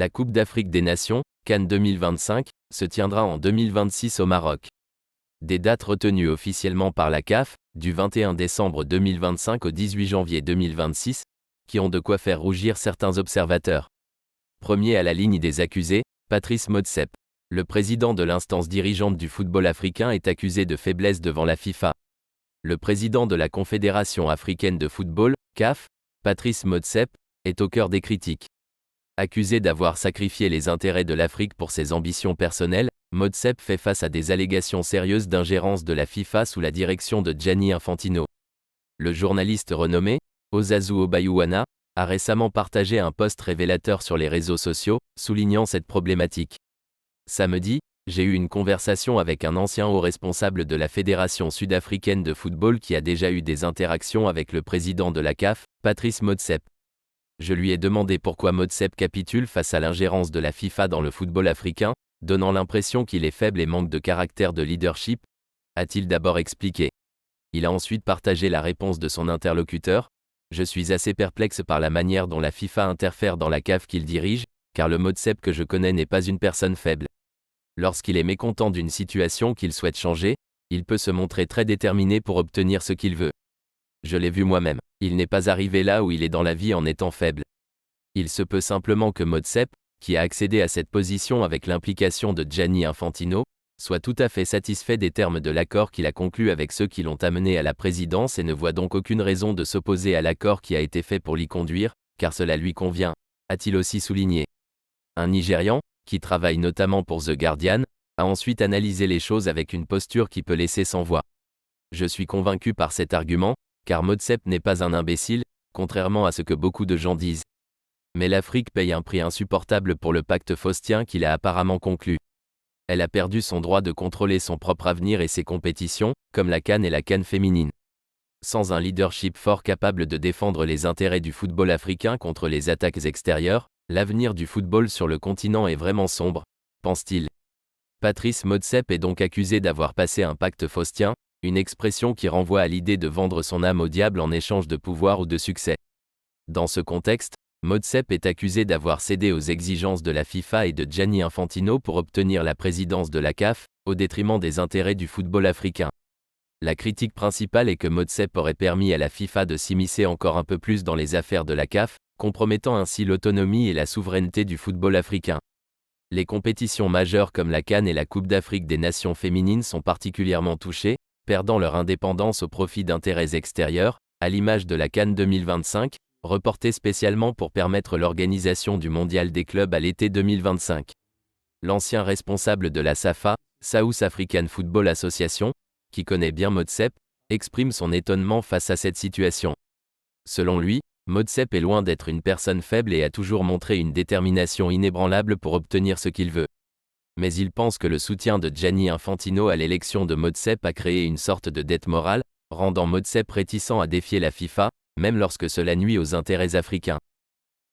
La Coupe d'Afrique des Nations, CAN 2025, se tiendra en 2026 au Maroc. Des dates retenues officiellement par la CAF, du 21 décembre 2025 au 18 janvier 2026, qui ont de quoi faire rougir certains observateurs. Premier à la ligne des accusés, Patrice Motsepe. Le président de l'instance dirigeante du football africain est accusé de faiblesse devant la FIFA. Le président de la Confédération africaine de football, CAF, Patrice Motsepe, est au cœur des critiques. Accusé d'avoir sacrifié les intérêts de l'Afrique pour ses ambitions personnelles, Motsepe fait face à des allégations sérieuses d'ingérence de la FIFA sous la direction de Gianni Infantino. Le journaliste renommé, Osazu Obayuwana, a récemment partagé un post révélateur sur les réseaux sociaux, soulignant cette problématique. Samedi, j'ai eu une conversation avec un ancien haut responsable de la Fédération sud-africaine de football qui a déjà eu des interactions avec le président de la CAF, Patrice Motsepe. Je lui ai demandé pourquoi Motsepe capitule face à l'ingérence de la FIFA dans le football africain, donnant l'impression qu'il est faible et manque de caractère de leadership, a-t-il d'abord expliqué. Il a ensuite partagé la réponse de son interlocuteur. Je suis assez perplexe par la manière dont la FIFA interfère dans la CAF qu'il dirige, car le Motsepe que je connais n'est pas une personne faible. Lorsqu'il est mécontent d'une situation qu'il souhaite changer, il peut se montrer très déterminé pour obtenir ce qu'il veut. Je l'ai vu moi-même, il n'est pas arrivé là où il est dans la vie en étant faible. Il se peut simplement que Motsepe, qui a accédé à cette position avec l'implication de Gianni Infantino, soit tout à fait satisfait des termes de l'accord qu'il a conclu avec ceux qui l'ont amené à la présidence et ne voit donc aucune raison de s'opposer à l'accord qui a été fait pour l'y conduire, car cela lui convient, a-t-il aussi souligné. Un Nigérian, qui travaille notamment pour The Guardian, a ensuite analysé les choses avec une posture qui peut laisser sans voix. Je suis convaincu par cet argument, car Motsepe n'est pas un imbécile, contrairement à ce que beaucoup de gens disent. Mais l'Afrique paye un prix insupportable pour le pacte faustien qu'il a apparemment conclu. Elle a perdu son droit de contrôler son propre avenir et ses compétitions, comme la CAN et la CAN féminine. Sans un leadership fort capable de défendre les intérêts du football africain contre les attaques extérieures, l'avenir du football sur le continent est vraiment sombre, pense-t-il. Patrice Motsepe est donc accusé d'avoir passé un pacte faustien, une expression qui renvoie à l'idée de vendre son âme au diable en échange de pouvoir ou de succès. Dans ce contexte, Motsepe est accusé d'avoir cédé aux exigences de la FIFA et de Gianni Infantino pour obtenir la présidence de la CAF, au détriment des intérêts du football africain. La critique principale est que Motsepe aurait permis à la FIFA de s'immiscer encore un peu plus dans les affaires de la CAF, compromettant ainsi l'autonomie et la souveraineté du football africain. Les compétitions majeures comme la CAN et la Coupe d'Afrique des Nations féminines sont particulièrement touchées, perdant leur indépendance au profit d'intérêts extérieurs, à l'image de la CAN 2025, reportée spécialement pour permettre l'organisation du mondial des clubs à l'été 2025. L'ancien responsable de la SAFA, South African Football Association, qui connaît bien Motsepe, exprime son étonnement face à cette situation. Selon lui, Motsepe est loin d'être une personne faible et a toujours montré une détermination inébranlable pour obtenir ce qu'il veut. Mais il pense que le soutien de Gianni Infantino à l'élection de Motsepe a créé une sorte de dette morale, rendant Motsepe réticent à défier la FIFA, même lorsque cela nuit aux intérêts africains.